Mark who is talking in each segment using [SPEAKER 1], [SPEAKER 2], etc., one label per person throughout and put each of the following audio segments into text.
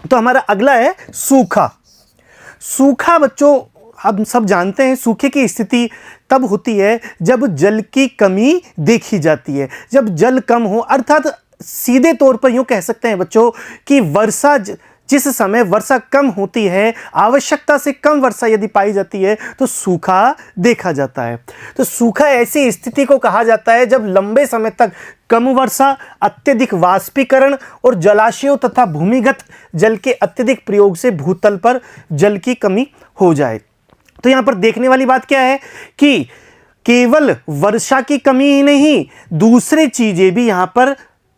[SPEAKER 1] तो हमारा अगला है सूखा। सूखा बच्चों हम सब जानते हैं, सूखे की स्थिति तब होती है जब जल की कमी देखी जाती है। जब जल कम हो, अर्थात सीधे तौर पर यूं कह सकते हैं बच्चों कि जिस समय वर्षा कम होती है, आवश्यकता से कम वर्षा यदि पाई जाती है तो सूखा देखा जाता है। तो सूखा ऐसी स्थिति को कहा जाता है जब लंबे समय तक कम वर्षा, अत्यधिक वाष्पीकरण और जलाशयों तथा भूमिगत जल के अत्यधिक प्रयोग से भूतल पर जल की कमी हो जाए। तो यहां पर देखने वाली बात क्या है कि केवल वर्षा की कमी ही नहीं, दूसरी चीजें भी यहां पर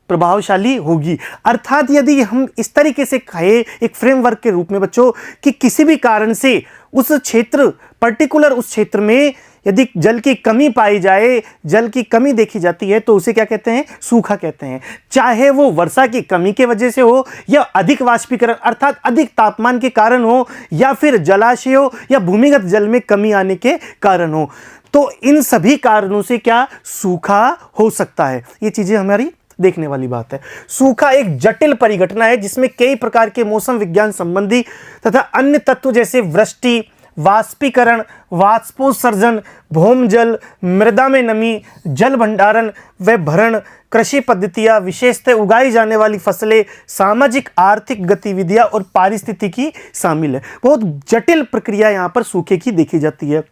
[SPEAKER 1] प्रभावशाली होगी। अर्थात यदि हम इस तरीके से कहें एक फ्रेमवर्क के रूप में बच्चों कि किसी भी कारण से उस क्षेत्र में यदि जल की कमी पाई जाए, जल की कमी देखी जाती है, तो उसे क्या कहते हैं? सूखा कहते हैं। चाहे वो वर्षा की कमी के वजह से हो या अधिक वाष्पीकरण अर्थात अधिक तापमान के कारण हो या फिर जलाशयों या भूमिगत जल में कमी आने के कारण हो, तो इन सभी कारणों से क्या सूखा हो सकता है। ये चीजें हमारी देखने वाली बात है। सूखा एक जटिल परिघटना है जिसमें कई प्रकार के मौसम विज्ञान संबंधी तथा अन्य तत्व जैसे वृष्टि, वाष्पीकरण, वाष्पोत्सर्जन, भौमजल, मृदा में नमी, जल भंडारण व भरण, कृषि पद्धतियां, विशेषतः उगाई जाने वाली फसलें, सामाजिक आर्थिक गतिविधियां और पारिस्थितिकी शामिल है। बहुत जटिल प्रक्रिया यहाँ पर सूखे की देखी जाती है।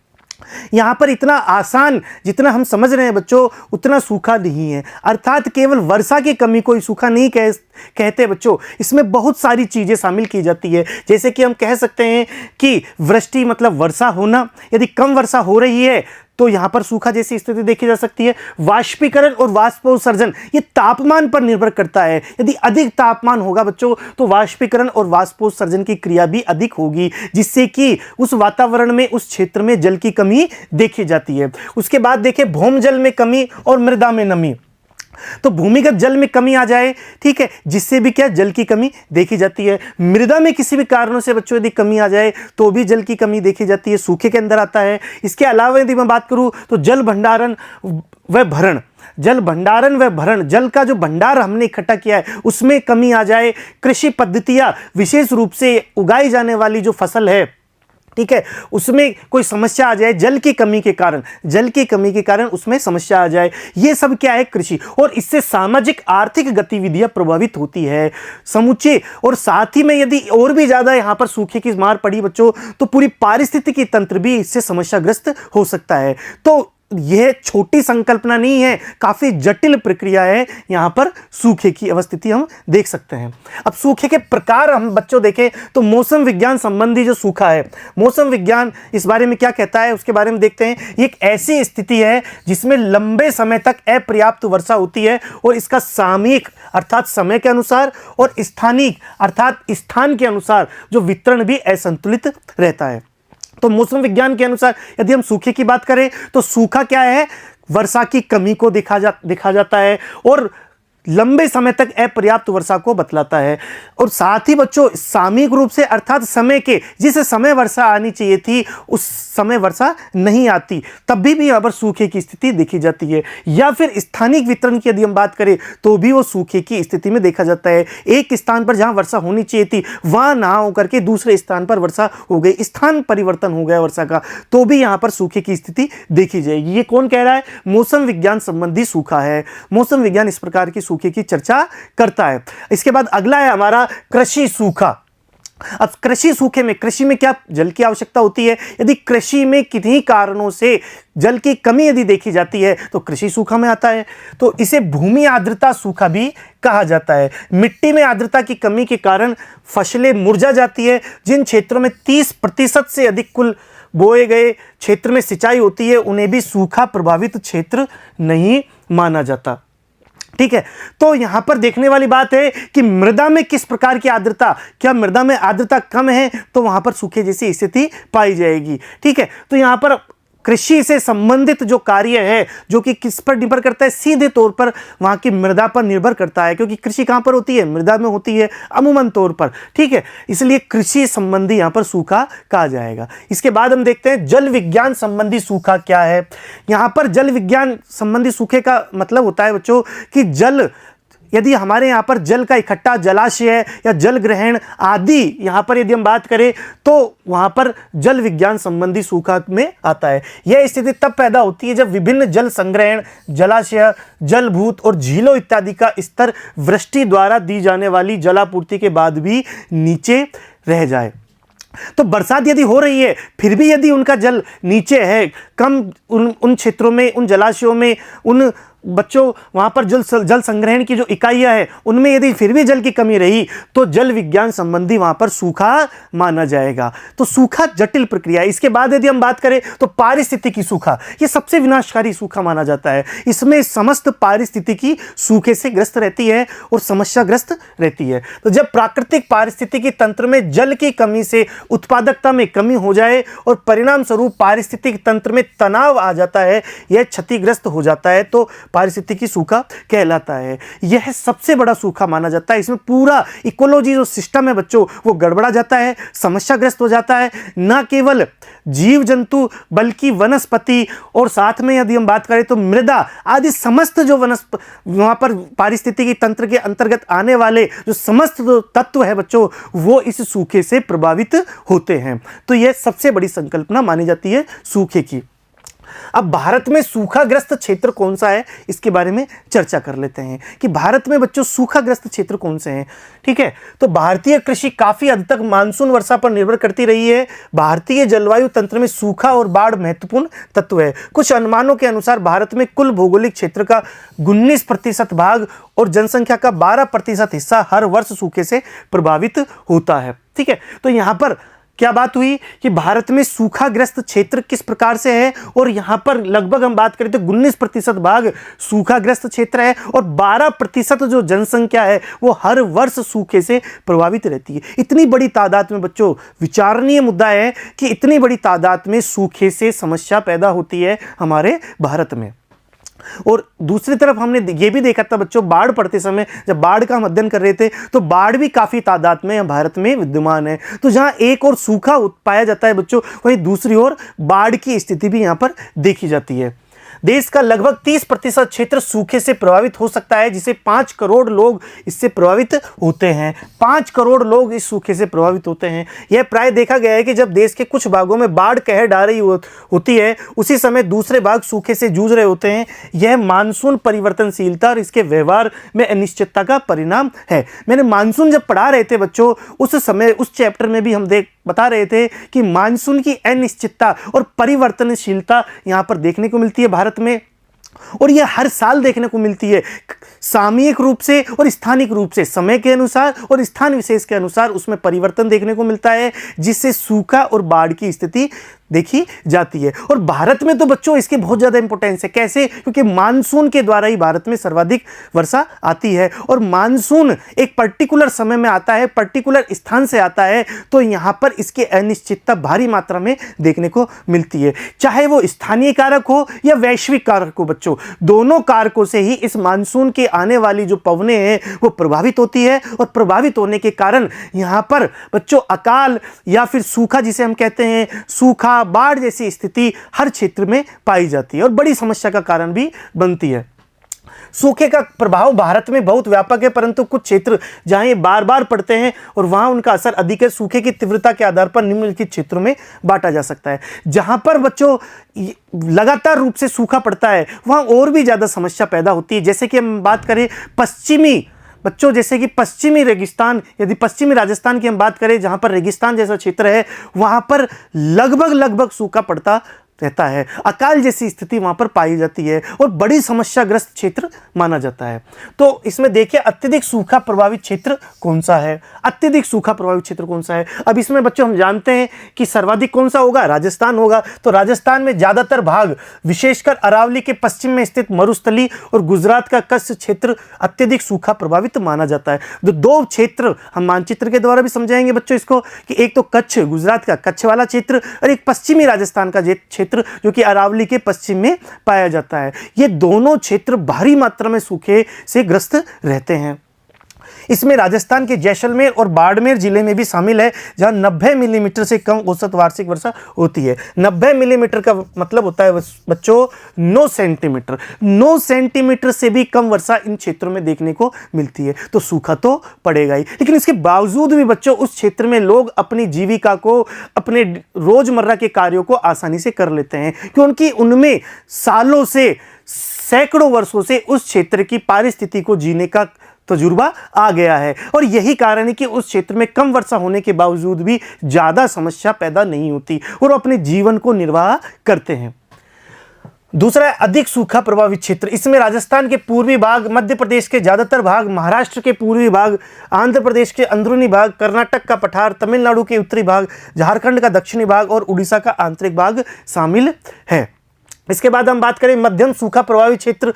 [SPEAKER 1] यहाँ पर इतना आसान जितना हम समझ रहे हैं बच्चों उतना सूखा नहीं है। अर्थात केवल वर्षा की कमी को सूखा नहीं कहते बच्चों, इसमें बहुत सारी चीज़ें शामिल की जाती है। जैसे कि हम कह सकते हैं कि वृष्टि मतलब वर्षा होना, यदि कम वर्षा हो रही है तो यहाँ पर सूखा जैसी स्थिति देखी जा सकती है। वाष्पीकरण और वाष्पोत्सर्जन ये तापमान पर निर्भर करता है। यदि अधिक तापमान होगा बच्चों तो वाष्पीकरण और वाष्पोत्सर्जन की क्रिया भी अधिक होगी, जिससे कि उस वातावरण में, उस क्षेत्र में जल की कमी देखी जाती है। उसके बाद देखें भौमजल में कमी और मृदा में नमी, तो भूमिगत जल में कमी आ जाए, ठीक है, जिससे भी क्या जल की कमी देखी जाती है। मृदा में किसी भी कारणों से बच्चों यदि कमी आ जाए तो भी जल की कमी देखी जाती है, सूखे के अंदर आता है। इसके अलावा यदि मैं बात करूं तो जल भंडारण व भरण, जल का जो भंडार हमने इकट्ठा किया है उसमें कमी आ जाए। कृषि पद्धतियां, विशेष रूप से उगाई जाने वाली जो फसल है, ठीक है, उसमें कोई समस्या आ जाए जल की कमी के कारण उसमें समस्या आ जाए, ये सब क्या है? कृषि। और इससे सामाजिक आर्थिक गतिविधियां प्रभावित होती है समूचे। और साथ ही में यदि और भी ज्यादा यहां पर सूखे की मार पड़ी बच्चों तो पूरी पारिस्थितिकी तंत्र भी इससे समस्याग्रस्त हो सकता है। तो यह छोटी संकल्पना नहीं है, काफी जटिल प्रक्रिया है। यहां पर सूखे की अवस्थिति हम देख सकते हैं। अब सूखे के प्रकार हम बच्चों देखें तो मौसम विज्ञान संबंधी जो सूखा है, मौसम विज्ञान इस बारे में क्या कहता है उसके बारे में देखते हैं। एक ऐसी स्थिति है जिसमें लंबे समय तक अपर्याप्त वर्षा होती है और इसका सामयिक अर्थात समय के अनुसार और स्थानिक अर्थात स्थान के अनुसार जो वितरण भी असंतुलित रहता है। तो मौसम विज्ञान के अनुसार यदि हम सूखे की बात करें तो सूखा क्या है? वर्षा की कमी को देखा जाता है और लंबे समय तक अपर्याप्त वर्षा को बतलाता है। और साथ ही बच्चों सामयिक रूप से अर्थात समय के जिस समय वर्षा आनी चाहिए थी उस समय वर्षा नहीं आती, तब भी यहाँ पर सूखे की स्थिति देखी जाती है। या फिर स्थानिक वितरण की यदि हम बात करें तो भी वो सूखे की स्थिति में देखा जाता है। एक स्थान पर जहाँ वर्षा होनी चाहिए थी वहाँ ना होकर के दूसरे स्थान पर वर्षा हो गई, स्थान परिवर्तन हो गया वर्षा का, तो भी यहाँ पर सूखे की स्थिति देखी जाएगी। ये कौन कह रहा है? मौसम विज्ञान संबंधी सूखा है। मौसम विज्ञान इस प्रकार की सूखे की चर्चा करता है। इसके बाद अगला है हमारा कृषि सूखा। अब कृषि में क्या जल की आवश्यकता होती है? यदि कृषि में किन्हीं कारणों से जल की कमी यदि देखी जाती है तो कृषि सूखा में आता है। तो इसे भूमि आर्द्रता सूखा भी कहा जाता है। मिट्टी में आर्द्रता की कमी के कारण फसलें मुरझा जाती है। जिन क्षेत्रों में 30% से अधिक कुल बोए गए क्षेत्र में सिंचाई होती है उन्हें भी सूखा प्रभावित क्षेत्र नहीं माना जाता, ठीक है। तो यहां पर देखने वाली बात है कि मृदा में किस प्रकार की आर्द्रता, क्या मृदा में आर्द्रता कम है तो वहां पर सूखे जैसी स्थिति पाई जाएगी, ठीक है। तो यहां पर कृषि से संबंधित जो कार्य है जो कि किस पर निर्भर करता है? सीधे तौर पर वहां की मृदा पर निर्भर करता है, क्योंकि कृषि कहां पर होती है? मृदा में होती है अमूमन तौर पर, ठीक है। इसलिए कृषि संबंधी यहां पर सूखा कहा जाएगा। इसके बाद हम देखते हैं जल विज्ञान संबंधी सूखा क्या है। यहां पर जल विज्ञान संबंधी सूखे का मतलब होता है बच्चों कि जल यदि हमारे यहाँ पर जल का इकट्ठा, जलाशय या जल ग्रहण आदि यहाँ पर यदि हम बात करें तो वहाँ पर जल विज्ञान संबंधी सूखा में आता है। यह स्थिति तब पैदा होती है जब विभिन्न जल संग्रहण, जलाशय, जलभूत और झीलों इत्यादि का स्तर वृष्टि द्वारा दी जाने वाली जलापूर्ति के बाद भी नीचे रह जाए। तो बरसात यदि हो रही है फिर भी यदि उनका जल नीचे है, कम उन क्षेत्रों में, उन जलाशयों में, उन बच्चों वहाँ पर जल संग्रहण की जो इकाइयाँ हैं उनमें यदि फिर भी जल की कमी रही तो जल विज्ञान संबंधी वहाँ पर सूखा माना जाएगा। तो सूखा जटिल प्रक्रिया है। इसके बाद यदि हम बात करें तो पारिस्थितिकी सूखा, ये सबसे विनाशकारी सूखा माना जाता है। इसमें समस्त पारिस्थितिकी सूखे से ग्रस्त रहती है और समस्याग्रस्त रहती है। तो जब प्राकृतिक पारिस्थितिकी तंत्र में जल की कमी से उत्पादकता में कमी हो जाए और परिणाम स्वरूप पारिस्थितिक तंत्र में तनाव आ जाता है, यह क्षतिग्रस्त हो जाता है, तो पारिस्थितिकी सूखा कहलाता है। यह सबसे बड़ा सूखा माना जाता है। इसमें पूरा इकोलॉजी जो सिस्टम है बच्चों वो गड़बड़ा जाता है, समस्याग्रस्त हो जाता है। न केवल जीव जंतु बल्कि वनस्पति और साथ में यदि हम बात करें तो मृदा आदि समस्त जो वहाँ पर पारिस्थितिकी तंत्र के अंतर्गत आने वाले जो समस्त तत्व है बच्चों वो इस सूखे से प्रभावित होते हैं। तो यह सबसे बड़ी संकल्पना मानी जाती है सूखे की। अब भारत में सूखाग्रस्त क्षेत्र कौन सा है इसके बारे में चर्चा कर लेते हैं कि भारत में बच्चों सूखाग्रस्त क्षेत्र कौन से हैं। ठीक है, तो भारतीय कृषि काफी हद तक मानसून वर्षा पर निर्भर करती रही है। भारतीय जलवायु तंत्र में सूखा और बाढ़ महत्वपूर्ण तत्व है। कुछ अनुमानों के अनुसार भारत में कुल भौगोलिक क्षेत्र का 19% भाग और जनसंख्या का 12% हिस्सा हर वर्ष सूखे से प्रभावित होता है। ठीक है, तो यहां पर क्या बात हुई कि भारत में सूखाग्रस्त क्षेत्र किस प्रकार से है, और यहां पर लगभग हम बात करें तो 19% भाग सूखाग्रस्त क्षेत्र है और 12% जो जनसंख्या है वो हर वर्ष सूखे से प्रभावित रहती है। इतनी बड़ी तादाद में बच्चों विचारणीय मुद्दा है कि इतनी बड़ी तादाद में सूखे से समस्या पैदा होती है हमारे भारत में। और दूसरी तरफ हमने ये भी देखा था बच्चों, बाढ़ पड़ते समय जब बाढ़ का हम अध्ययन कर रहे थे तो बाढ़ भी काफी तादाद में भारत में विद्यमान है। तो जहां एक और सूखा पाया जाता है बच्चों, वहीं दूसरी ओर बाढ़ की स्थिति भी यहां पर देखी जाती है। देश का लगभग 30% क्षेत्र सूखे से प्रभावित हो सकता है, जिसे 5 करोड़ लोग इससे प्रभावित होते हैं। 5 करोड़ लोग इस सूखे से प्रभावित होते हैं। यह प्राय देखा गया है कि जब देश के कुछ भागों में बाढ़ कहर ढा रही होती है उसी समय दूसरे भाग सूखे से जूझ रहे होते हैं। यह मानसून परिवर्तनशीलता और इसके व्यवहार में अनिश्चितता का परिणाम है। मैंने मानसून जब पढ़ा रहे थे बच्चों उस समय उस चैप्टर में भी हम बता रहे थे कि मानसून की अनिश्चितता और परिवर्तनशीलता यहां पर देखने को मिलती है भारत में, और यह हर साल देखने को मिलती है सामयिक रूप से और स्थानिक रूप से, समय के अनुसार और स्थान विशेष के अनुसार उसमें परिवर्तन देखने को मिलता है, जिससे सूखा और बाढ़ की स्थिति देखी जाती है। और भारत में तो बच्चों इसकी बहुत ज़्यादा इंपॉर्टेंस है। कैसे? क्योंकि मानसून के द्वारा ही भारत में सर्वाधिक वर्षा आती है और मानसून एक पर्टिकुलर समय में आता है, पर्टिकुलर स्थान से आता है, तो यहाँ पर इसकी अनिश्चितता भारी मात्रा में देखने को मिलती है। चाहे वो स्थानीय कारक हो या वैश्विक कारक हो बच्चों, दोनों कारकों से ही इस मानसून के आने वाली जो पवनें हैं वो प्रभावित होती है, और प्रभावित होने के कारण यहाँ पर बच्चों अकाल या फिर सूखा जिसे हम कहते हैं, सूखा बाढ़ जैसी स्थिति हर क्षेत्र में पाई जाती है और बड़ी समस्या का कारण भी बनती है। सूखे का प्रभाव भारत में बहुत व्यापक है, परंतु कुछ क्षेत्र जहां ये बार बार पड़ते हैं और वहां उनका असर अधिक है। सूखे की तीव्रता के आधार पर निम्नलिखित क्षेत्रों में बांटा जा सकता है। जहां पर बच्चों लगातार रूप से सूखा पड़ता है वहां और भी ज्यादा समस्या पैदा होती है। जैसे कि हम बात करें पश्चिमी बच्चों, जैसे कि पश्चिमी रेगिस्तान, यदि पश्चिमी राजस्थान की हम बात करें जहां पर रेगिस्तान जैसा क्षेत्र है वहां पर लगभग सूखा पड़ता रहता है, अकाल जैसी स्थिति वहां पर पाई जाती है और बड़ी समस्याग्रस्त क्षेत्र माना जाता है। तो इसमें देखिए अत्यधिक सूखा प्रभावित क्षेत्र कौन सा है, अत्यधिक सूखा प्रभावित क्षेत्र कौन सा है। अब इसमें बच्चों हम जानते हैं कि सर्वाधिक कौन सा होगा, राजस्थान होगा। तो राजस्थान में ज्यादातर भाग विशेषकर अरावली के पश्चिम में स्थित मरुस्थली और गुजरात का कच्छ क्षेत्र अत्यधिक सूखा प्रभावित माना जाता है। तो दो क्षेत्र हम मानचित्र के द्वारा भी समझाएंगे बच्चों इसको, कि एक तो कच्छ, गुजरात का कच्छ वाला क्षेत्र, और एक पश्चिमी राजस्थान का क्षेत्र जो कि अरावली के पश्चिम में पाया जाता है। ये दोनों क्षेत्र भारी मात्रा में सूखे से ग्रस्त रहते हैं। इसमें राजस्थान के जैसलमेर और बाड़मेर जिले में भी शामिल है, जहां 90 मिलीमीटर से कम औसत वार्षिक वर्षा होती है। 90 मिलीमीटर का मतलब होता है बच्चों 9 सेंटीमीटर। 9 सेंटीमीटर से भी कम वर्षा इन क्षेत्रों में देखने को मिलती है, तो सूखा तो पड़ेगा ही। लेकिन इसके बावजूद भी बच्चों उस क्षेत्र में लोग अपनी जीविका को, अपने रोजमर्रा के कार्यों को आसानी से कर लेते हैं, क्योंकि उनमें सालों से, सैकड़ों वर्षों से उस क्षेत्र की पारिस्थिति को जीने का तजुर्बा आ गया है। और यही कारण है कि उस क्षेत्र में कम वर्षा होने के बावजूद भी ज़्यादा समस्या पैदा नहीं होती और अपने जीवन को निर्वाह करते हैं। दूसरा है अधिक सूखा प्रभावित क्षेत्र। इसमें राजस्थान के पूर्वी भाग, मध्य प्रदेश के ज़्यादातर भाग, महाराष्ट्र के पूर्वी भाग, आंध्र प्रदेश के अंदरूनी भाग, कर्नाटक का पठार, तमिलनाडु के उत्तरी भाग, झारखंड का दक्षिणी भाग और उड़ीसा का आंतरिक भाग शामिल है। इसके बाद हम बात करें मध्यम सूखा प्रभावित क्षेत्र।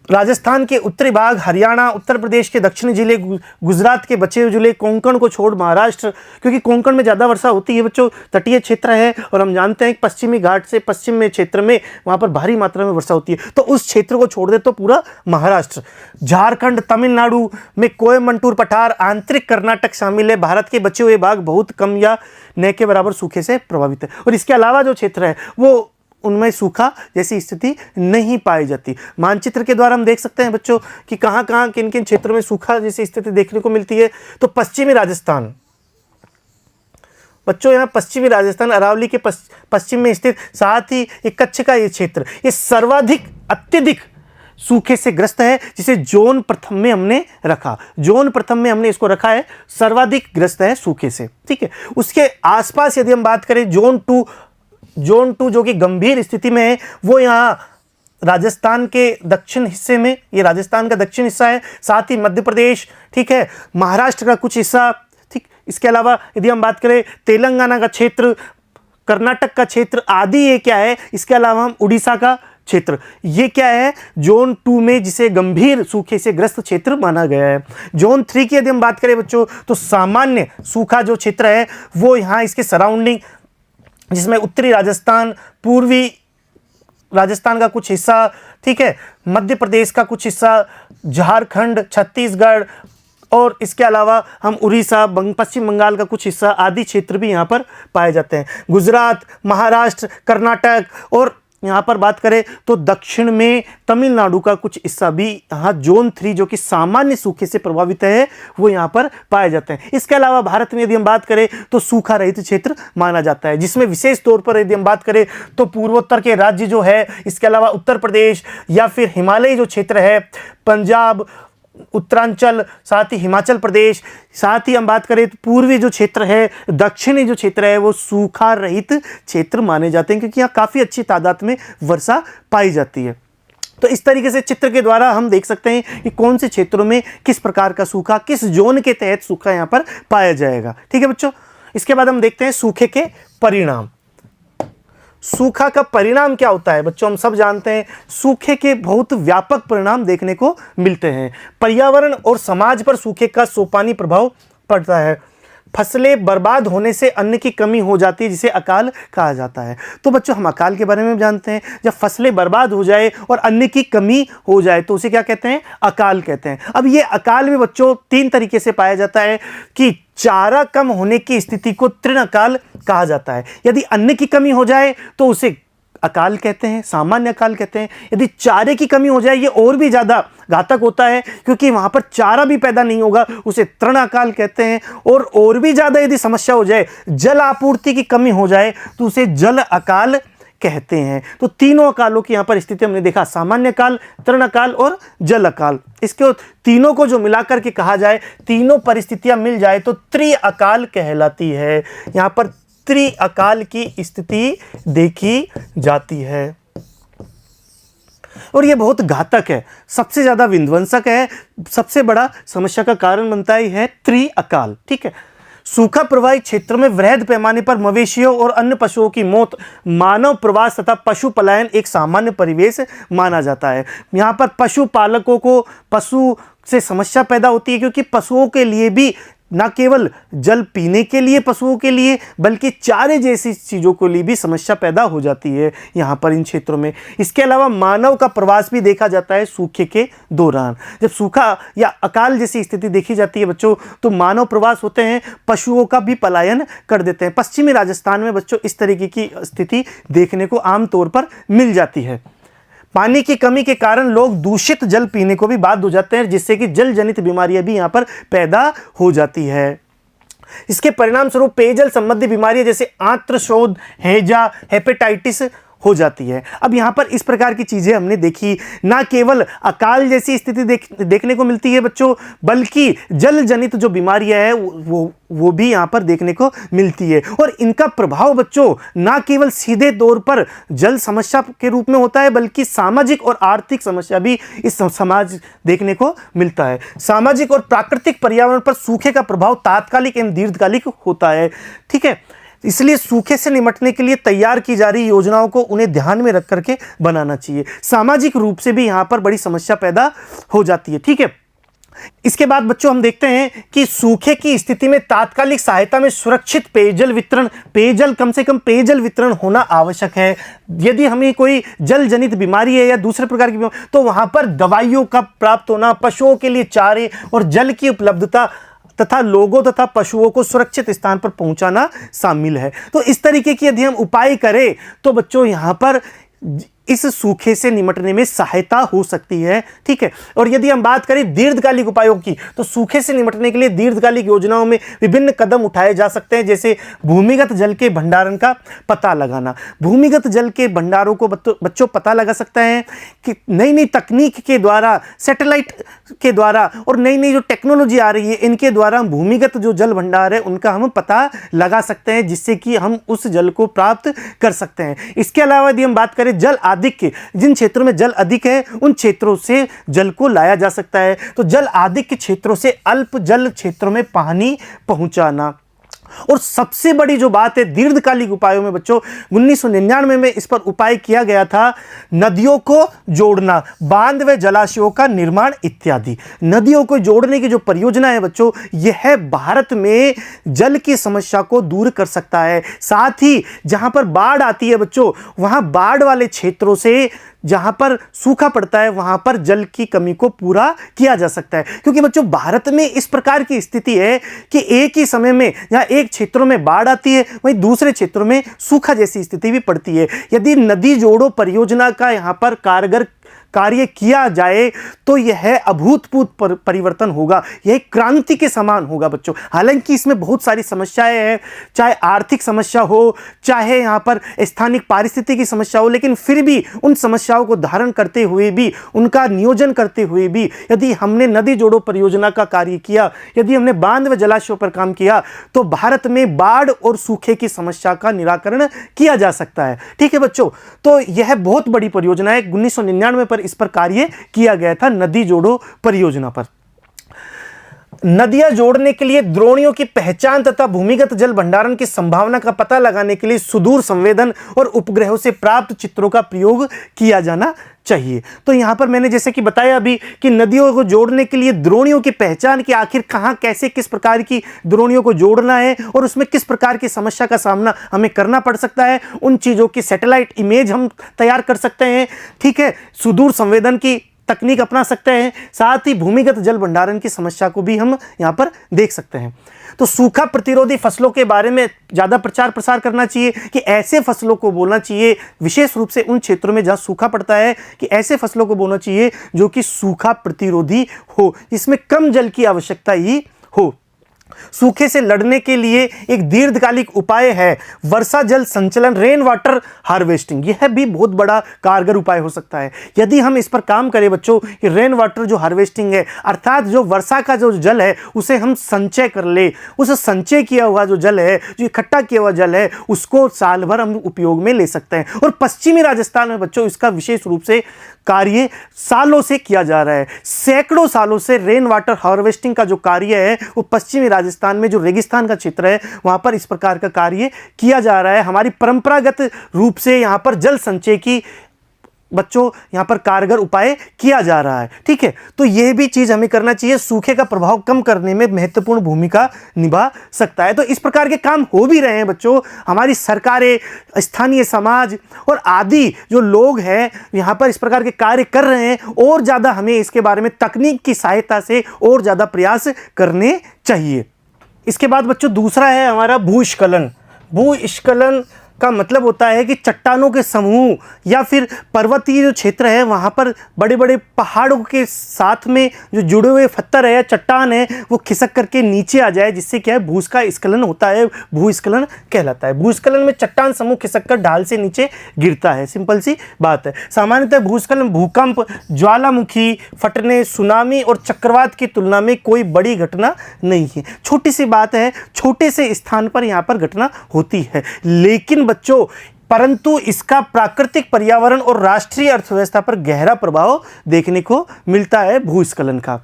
[SPEAKER 1] राजस्थान के उत्तरी भाग, हरियाणा, उत्तर प्रदेश के दक्षिणी जिले, गुजरात के बचे हुए जिले, कोंकण को छोड़ महाराष्ट्र, क्योंकि कोंकण में ज़्यादा वर्षा होती है बच्चों, तटीय क्षेत्र है और हम जानते हैं कि पश्चिमी घाट से पश्चिम में क्षेत्र में वहाँ पर भारी मात्रा में वर्षा होती है, तो उस क्षेत्र को छोड़ दे तो पूरा महाराष्ट्र, झारखंड, तमिलनाडु में कोयमंटूर पठार, आंतरिक कर्नाटक शामिल है। भारत के बचे हुए भाग बहुत कम या न के बराबर सूखे से प्रभावित है। और इसके अलावा जो क्षेत्र है वो उनमें सूखा जैसी स्थिति नहीं पाई जाती। मानचित्र के द्वारा हम देख सकते हैं बच्चों कि कहाँ कहाँ किन किन क्षेत्रों में सूखा जैसी स्थिति देखने को मिलती है। तो पश्चिमी राजस्थान बच्चों, यहाँ पश्चिमी राजस्थान, अरावली के पश्चिम में स्थित, साथ ही ये कच्छ का ये क्षेत्र, ये सर्वाधिक अत्यधिक सूखे से ग्रस्त है, जिसे जोन प्रथम में हमने रखा। जोन प्रथम में हमने इसको रखा है, सर्वाधिक ग्रस्त है सूखे से। ठीक है, उसके आसपास यदि हम बात करें जोन टू जो कि गंभीर स्थिति में है, वो यहाँ राजस्थान के दक्षिण हिस्से में, ये राजस्थान का दक्षिण हिस्सा है, साथ ही मध्य प्रदेश, ठीक है, महाराष्ट्र का कुछ हिस्सा, ठीक। इसके अलावा यदि हम बात करें तेलंगाना का क्षेत्र, कर्नाटक का क्षेत्र आदि, ये क्या है। इसके अलावा हम उड़ीसा का क्षेत्र, ये क्या है, जोन 2 में, जिसे गंभीर सूखे से ग्रस्त क्षेत्र माना गया है। जोन 3 की यदि हम बात करें बच्चों, तो सामान्य सूखा जो क्षेत्र है वो यहाँ इसके सराउंडिंग, जिसमें उत्तरी राजस्थान, पूर्वी राजस्थान का कुछ हिस्सा, ठीक है, मध्य प्रदेश का कुछ हिस्सा, झारखंड, छत्तीसगढ़ और इसके अलावा हम उड़ीसा, पश्चिम बंगाल का कुछ हिस्सा आदि क्षेत्र भी यहाँ पर पाए जाते हैं। गुजरात, महाराष्ट्र, कर्नाटक और यहाँ पर बात करें तो दक्षिण में तमिलनाडु का कुछ हिस्सा भी यहाँ जोन 3 जो कि सामान्य सूखे से प्रभावित है वो यहाँ पर पाए जाते हैं। इसके अलावा भारत में यदि हम बात करें तो सूखा रहित क्षेत्र माना जाता है, जिसमें विशेष तौर पर यदि हम बात करें तो पूर्वोत्तर के राज्य जो है, इसके अलावा उत्तर प्रदेश या फिर हिमालयी जो क्षेत्र है, पंजाब, उत्तरांचल, साथ ही हिमाचल प्रदेश, साथ ही हम बात करें तो पूर्वी जो क्षेत्र है, दक्षिणी जो क्षेत्र है, वो सूखा रहित क्षेत्र माने जाते हैं, क्योंकि यहाँ काफ़ी अच्छी तादाद में वर्षा पाई जाती है। तो इस तरीके से चित्र के द्वारा हम देख सकते हैं कि कौन से क्षेत्रों में किस प्रकार का सूखा, किस जोन के तहत सूखा यहाँ पर पाया जाएगा। ठीक है बच्चों, इसके बाद हम देखते हैं सूखे के परिणाम। सूखा का परिणाम क्या होता है बच्चों, हम सब जानते हैं सूखे के बहुत व्यापक परिणाम देखने को मिलते हैं। पर्यावरण और समाज पर सूखे का सोपानी प्रभाव पड़ता है। फसलें बर्बाद होने से अन्न की कमी हो जाती है, जिसे अकाल कहा जाता है। तो बच्चों हम अकाल के बारे में जानते हैं, जब फसलें बर्बाद हो जाए और अन्न की कमी हो जाए तो उसे क्या कहते हैं, अकाल कहते हैं। अब ये अकाल में बच्चों 3 तरीके से पाया जाता है कि चारा कम होने की स्थिति को तृण अकाल कहा जाता है। यदि अन्न की कमी हो जाए तो उसे अकाल कहते हैं, सामान्य अकाल कहते हैं। यदि चारे की कमी हो जाए, ये और भी ज़्यादा घातक होता है क्योंकि वहाँ पर चारा भी पैदा नहीं होगा, उसे तृण अकाल कहते हैं। और भी ज़्यादा यदि समस्या हो जाए, जल आपूर्ति की कमी हो जाए तो उसे जल अकाल कहते हैं। तो तीनों अकालों की यहाँ पर स्थिति हमने देखा, सामान्य अकाल, तृण अकाल और जल अकाल। इसके तीनों को जो मिलाकर के कहा जाए, तीनों परिस्थितियाँ मिल जाए तो त्रि अकाल कहलाती है। यहाँ पर त्रि अकाल की स्थिति देखी जाती है और ये बहुत घातक है, सबसे ज़्यादा विध्वंसक है, सबसे बड़ा समस्या का कारण बनता है त्रि अकाल। ठीक है, सूखा प्रभावित क्षेत्र में वृहद पैमाने पर मवेशियों और अन्य पशुओं की मौत, मानव प्रवास तथा पशु पलायन एक सामान्य परिवेश माना जाता है। यहाँ पर पशुपालकों को पशु से समस्या पैदा होती है क्योंकि पशुओं के लिए भी ना केवल जल पीने के लिए पशुओं के लिए बल्कि चारे जैसी चीज़ों के लिए भी समस्या पैदा हो जाती है यहाँ पर इन क्षेत्रों में। इसके अलावा मानव का प्रवास भी देखा जाता है सूखे के दौरान। जब सूखा या अकाल जैसी स्थिति देखी जाती है बच्चों तो मानव प्रवास होते हैं, पशुओं का भी पलायन कर देते हैं। पश्चिमी राजस्थान में बच्चों इस तरीके की स्थिति देखने को आमतौर पर मिल जाती है। पानी की कमी के कारण लोग दूषित जल पीने को भी बाध्य हो जाते हैं, जिससे कि जल जनित बीमारियां भी यहां पर पैदा हो जाती है। इसके परिणाम स्वरूप पेयजल संबंधी बीमारियां जैसे आंत्रशोथ, हैजा, हेपेटाइटिस हो जाती है। अब यहाँ पर इस प्रकार की चीज़ें हमने देखी, ना केवल अकाल जैसी स्थिति देखने को मिलती है बच्चों, बल्कि जल जनित जो बीमारियां है वो भी यहाँ पर देखने को मिलती है। और इनका प्रभाव बच्चों ना केवल सीधे तौर पर जल समस्या के रूप में होता है बल्कि सामाजिक और आर्थिक समस्या भी इस समाज देखने को मिलता है। सामाजिक और प्राकृतिक पर्यावरण पर सूखे का प्रभाव तात्कालिक एवं दीर्घकालिक होता है। ठीक है, इसलिए सूखे से निपटने के लिए तैयार की जा रही योजनाओं को उन्हें ध्यान में रख करके बनाना चाहिए। सामाजिक रूप से भी यहाँ पर बड़ी समस्या पैदा हो जाती है। ठीक है, इसके बाद बच्चों हम देखते हैं कि सूखे की स्थिति में तात्कालिक सहायता में सुरक्षित पेयजल वितरण, पेयजल कम से कम पेयजल वितरण होना आवश्यक है। यदि हमें कोई जल जनित बीमारी है या दूसरे प्रकार की बीमारी तो वहां पर दवाइयों का प्राप्त होना, पशुओं के लिए चारे और जल की उपलब्धता तथा लोगों तथा पशुओं को सुरक्षित स्थान पर पहुंचाना शामिल है। तो इस तरीके की यदि हम उपाय करें तो बच्चों यहां पर इस सूखे से निपटने में सहायता हो सकती है। ठीक है, और यदि हम बात करें दीर्घकालिक उपायों की तो सूखे से निपटने के लिए दीर्घकालिक योजनाओं में विभिन्न कदम उठाए जा सकते हैं, जैसे भूमिगत जल के भंडारण का पता लगाना। भूमिगत जल के भंडारों को बच्चों पता लगा सकते हैं कि नई नई तकनीक के द्वारा, सैटेलाइट के द्वारा और नई नई जो टेक्नोलॉजी आ रही है इनके द्वारा हम भूमिगत जो जल भंडार है उनका हम पता लगा सकते हैं, जिससे कि हम उस जल को प्राप्त कर सकते हैं। इसके अलावा यदि हम बात करें जल अधिक के, जिन क्षेत्रों में जल अधिक है उन क्षेत्रों से जल को लाया जा सकता है। तो जल अधिक के क्षेत्रों से अल्प जल क्षेत्रों में पानी पहुंचाना। और सबसे बड़ी जो बात है दीर्घकालिक उपायों में बच्चों 1999 में इस पर उपाय किया गया था, नदियों को जोड़ना, बांध व जलाशयों का निर्माण इत्यादि। नदियों को जोड़ने की जो परियोजना है बच्चों यह भारत में जल की समस्या को दूर कर सकता है। साथ ही जहां पर बाढ़ आती है बच्चों वहां बाढ़ वाले क्षेत्रों से जहां पर सूखा पड़ता है वहां पर जल की कमी को पूरा किया जा सकता है। क्योंकि बच्चों भारत में इस प्रकार की स्थिति है कि एक ही समय में जहां एक क्षेत्रों में बाढ़ आती है वहीं दूसरे क्षेत्रों में सूखा जैसी स्थिति भी पड़ती है। यदि नदी जोड़ो परियोजना का यहां पर कारगर कार्य किया जाए तो यह अभूतपूर्व परिवर्तन होगा, यह क्रांति के समान होगा बच्चों। हालांकि इसमें बहुत सारी समस्याएं हैं, चाहे आर्थिक समस्या हो, चाहे यहाँ पर स्थानिक पारिस्थितिकी की समस्या हो, लेकिन फिर भी उन समस्याओं को धारण करते हुए भी, उनका नियोजन करते हुए भी यदि हमने नदी जोड़ो परियोजना का कार्य किया, यदि हमने बांध व जलाशयों पर काम किया तो भारत में बाढ़ और सूखे की समस्या का निराकरण किया जा सकता है। ठीक है बच्चों, तो यह बहुत बड़ी परियोजना है। 1999 पर इस पर कार्य किया गया था, नदी जोड़ो परियोजना पर। नदियां जोड़ने के लिए द्रोणियों की पहचान तथा भूमिगत जल भंडारण की संभावना का पता लगाने के लिए सुदूर संवेदन और उपग्रहों से प्राप्त चित्रों का प्रयोग किया जाना चाहिए। तो यहां पर मैंने जैसे कि बताया अभी कि नदियों को जोड़ने के लिए द्रोणियों की पहचान की, आखिर कहां कैसे किस प्रकार की द्रोणियों को जोड़ना है और उसमें किस प्रकार की समस्या का सामना हमें करना पड़ सकता है, उन चीजों की सैटेलाइट इमेज हम तैयार कर सकते हैं। ठीक है, सुदूर संवेदन की तकनीक अपना सकते हैं, साथ ही भूमिगत जल भंडारण की समस्या को भी हम यहां पर देख सकते हैं। तो सूखा प्रतिरोधी फसलों के बारे में ज़्यादा प्रचार प्रसार करना चाहिए कि ऐसे फसलों को बोलना चाहिए, विशेष रूप से उन क्षेत्रों में जहां सूखा पड़ता है कि ऐसे फसलों को बोलना चाहिए जो कि सूखा प्रतिरोधी हो, जिसमें कम जल की आवश्यकता ही हो। सूखे से लड़ने के लिए एक दीर्घकालिक उपाय है वर्षा जल संचलन, रेन वाटर हार्वेस्टिंग। यह भी बहुत बड़ा कारगर उपाय हो सकता है यदि हम इस पर काम करें बच्चों। कि रेन वाटर जो हार्वेस्टिंग है, अर्थात जो वर्षा का जो जल है उसे हम संचय कर ले, उस संचय किया हुआ जो जल है, जो इकट्ठा किया हुआ जल है, उसको साल भर हम उपयोग में ले सकते हैं। और पश्चिमी राजस्थान में बच्चों इसका विशेष रूप से कार्य सालों से किया जा रहा है। सैकड़ों सालों से रेन वाटर हार्वेस्टिंग का जो कार्य है वो पश्चिमी राजस्थान में जो रेगिस्तान का क्षेत्र है वहां पर इस प्रकार का कार्य किया जा रहा है। हमारी परंपरागत रूप से यहां पर जल संचय की बच्चों यहाँ पर कारगर उपाय किया जा रहा है। ठीक है, तो यह भी चीज़ हमें करना चाहिए, सूखे का प्रभाव कम करने में महत्वपूर्ण भूमिका निभा सकता है। तो इस प्रकार के काम हो भी रहे हैं बच्चों, हमारी सरकारें, स्थानीय समाज और आदि जो लोग हैं यहाँ पर इस प्रकार के कार्य कर रहे हैं। और ज़्यादा हमें इसके बारे में तकनीक की सहायता से और ज़्यादा प्रयास करने चाहिए। इसके बाद बच्चों दूसरा है हमारा भूस्खलन। भूस्खलन का मतलब होता है कि चट्टानों के समूह या फिर पर्वतीय जो क्षेत्र है वहाँ पर बड़े बड़े पहाड़ों के साथ में जो जुड़े हुए पत्थर है या चट्टान है वो खिसक करके नीचे आ जाए, जिससे क्या है भूस्खलन होता है, भूस्खलन कहलाता है। भूस्खलन में चट्टान समूह खिसक कर ढाल से नीचे गिरता है, सिंपल सी बात है। सामान्यतः भूस्खलन भूकंप, ज्वालामुखी फटने, सुनामी और चक्रवात की तुलना में कोई बड़ी घटना नहीं है। छोटी सी बात है, छोटे से स्थान पर यहाँ पर घटना होती है, लेकिन बच्चों परंतु इसका प्राकृतिक पर्यावरण और राष्ट्रीय अर्थव्यवस्था पर गहरा प्रभाव देखने को मिलता है भूस्खलन का।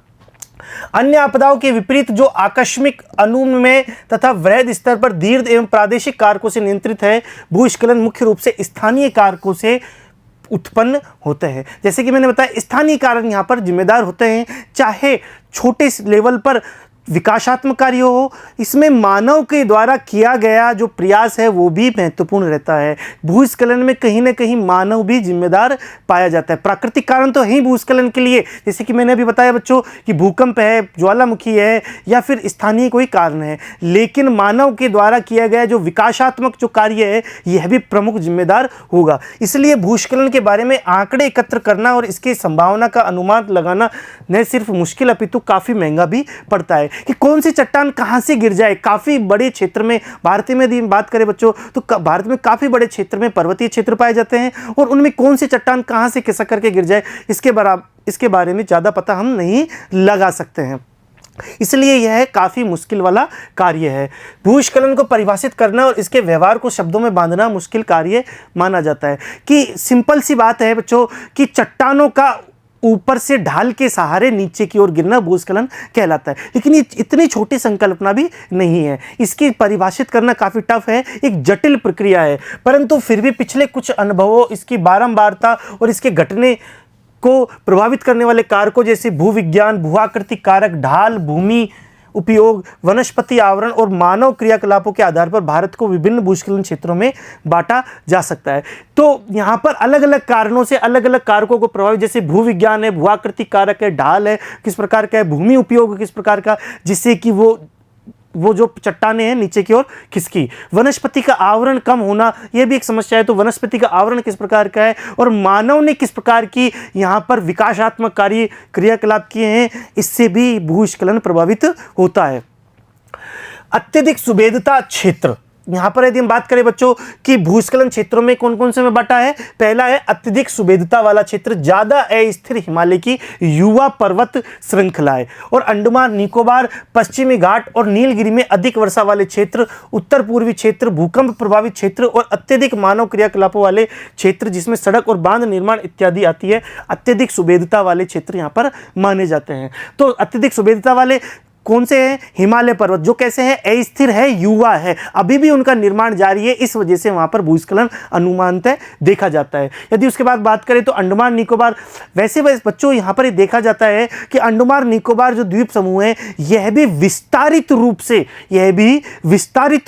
[SPEAKER 1] अन्य आपदाओं के विपरीत जो आकस्मिक, अनुमेय तथा वृहद स्तर पर दीर्घ एवं प्रादेशिक कारकों से नियंत्रित है, भूस्खलन मुख्य रूप से स्थानीय कारकों से उत्पन्न होते हैं। जैसे कि मैंने बताया, स्थानीय कारक यहाँ पर जिम्मेदार होते हैं, चाहे छोटे लेवल पर विकासात्मक कार्य हो, इसमें मानव के द्वारा किया गया जो प्रयास है वो भी महत्वपूर्ण रहता है। भूस्खलन में कहीं ना कहीं मानव भी जिम्मेदार पाया जाता है। प्राकृतिक कारण तो है ही भूस्खलन के लिए, जैसे कि मैंने अभी बताया बच्चों कि भूकंप है, ज्वालामुखी है या फिर स्थानीय कोई कारण है, लेकिन मानव के द्वारा किया गया जो विकासात्मक जो कार्य है यह भी प्रमुख जिम्मेदार होगा। इसलिए भूस्खलन के बारे में आंकड़े एकत्र करना और इसकी संभावना का अनुमान लगाना न सिर्फ मुश्किल अपितु काफ़ी महंगा भी पड़ता है कि कौन सी चट्टान कहां से गिर जाए। काफ़ी बड़े क्षेत्र में, भारत में यदि बात करें बच्चों तो भारत में काफ़ी बड़े क्षेत्र में पर्वतीय क्षेत्र पाए जाते हैं और उनमें कौन सी चट्टान कहां से खिसक करके गिर जाए इसके बारे में ज़्यादा पता हम नहीं लगा सकते हैं। इसलिए यह काफ़ी मुश्किल वाला कार्य है। भूस्खलन को परिभाषित करना और इसके व्यवहार को शब्दों में बांधना मुश्किल कार्य माना जाता है। कि सिंपल सी बात है बच्चों कि चट्टानों का ऊपर से ढाल के सहारे नीचे की ओर गिरना भूस्खलन कहलाता है, लेकिन ये इतनी छोटी संकल्पना भी नहीं है। इसकी परिभाषित करना काफ़ी टफ है, एक जटिल प्रक्रिया है, परंतु फिर भी पिछले कुछ अनुभवों, इसकी बारंबारता और इसके घटने को प्रभावित करने वाले कारकों जैसे भूविज्ञान, भूआकृति कारक, ढाल, भूमि उपयोग, वनस्पति आवरण और मानव क्रियाकलापों के आधार पर भारत को विभिन्न भूस्खलन क्षेत्रों में बांटा जा सकता है। तो यहाँ पर अलग अलग कारणों से अलग अलग कारकों को प्रभावित, जैसे भूविज्ञान है, भूआकृति कारक है, ढाल है किस प्रकार का है, भूमि उपयोग किस प्रकार का, जिससे कि वो जो चट्टानें हैं नीचे की ओर खिसकी। वनस्पति का आवरण कम होना यह भी एक समस्या है, तो वनस्पति का आवरण किस प्रकार का है और मानव ने किस प्रकार की यहाँ पर विकासात्मक कार्य क्रियाकलाप किए हैं, इससे भी भूस्खलन प्रभावित होता है। अत्यधिक सुभेदता क्षेत्र, यहाँ पर यदि हम बात करें बच्चों कि भूस्खलन क्षेत्रों में कौन कौन से में बांटा है, पहला है अत्यधिक सुभेदता वाला क्षेत्र, ज्यादा अस्थिर हिमालय की युवा पर्वत श्रृंखलाएं और अंडमान निकोबार, पश्चिमी घाट और नीलगिरी में अधिक वर्षा वाले क्षेत्र, उत्तर पूर्वी क्षेत्र भूकंप प्रभावित क्षेत्र और अत्यधिक मानव क्रियाकलापों वाले क्षेत्र जिसमें सड़क और बांध निर्माण इत्यादि आती है, अत्यधिक सुभेदता वाले क्षेत्र यहाँ पर माने जाते हैं। तो अत्यधिक सुभेदता वाले कौन से हैं? हिमालय पर्वत, जो कैसे हैं? अस्थिर है, युवा है, अभी भी उनका निर्माण जारी है, इस वजह से वहां पर भूस्खलन अनुमानतः देखा जाता है। यदि उसके बाद बात करें तो अंडमान निकोबार, वैसे बच्चों यहां पर देखा जाता है कि अंडमान निकोबार जो द्वीप समूह है यह भी विस्तारित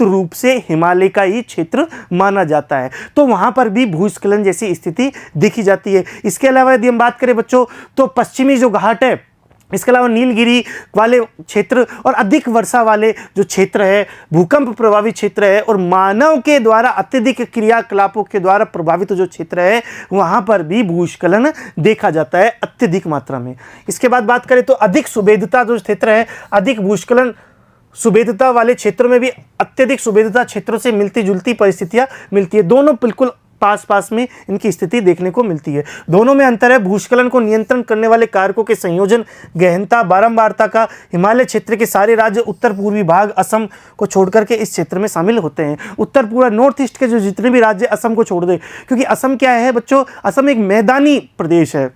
[SPEAKER 1] रूप से हिमालय का ही क्षेत्र माना जाता है, तो वहां पर भी भूस्खलन जैसी स्थिति देखी जाती है। इसके अलावा यदि हम बात करें बच्चों तो पश्चिमी जो घाट है, इसके अलावा नीलगिरी वाले क्षेत्र और अधिक वर्षा वाले जो क्षेत्र है, भूकंप प्रभावित क्षेत्र है और मानव के द्वारा अत्यधिक क्रियाकलापों के द्वारा प्रभावित जो क्षेत्र है वहां पर भी भूस्खलन देखा जाता है अत्यधिक मात्रा में। इसके बाद बात करें तो अधिक सुभेदता जो क्षेत्र है, अधिक भूस्खलन सुभेदता वाले क्षेत्रों में भी अत्यधिक सुभेदता क्षेत्रों से मिलती जुलती परिस्थितियां मिलती है। दोनों बिल्कुल पास में इनकी स्थिति देखने को मिलती है। दोनों में अंतर है, भूस्खलन को नियंत्रण करने वाले कारकों के संयोजन, गहनता, बारंबारता का हिमालय क्षेत्र के सारे राज्य उत्तर पूर्वी भाग असम को छोड़कर के इस क्षेत्र में शामिल होते हैं। उत्तर पूरा नॉर्थ ईस्ट के जो जितने भी राज्य असम को छोड़ दे, क्योंकि असम क्या है बच्चों, असम एक मैदानी प्रदेश है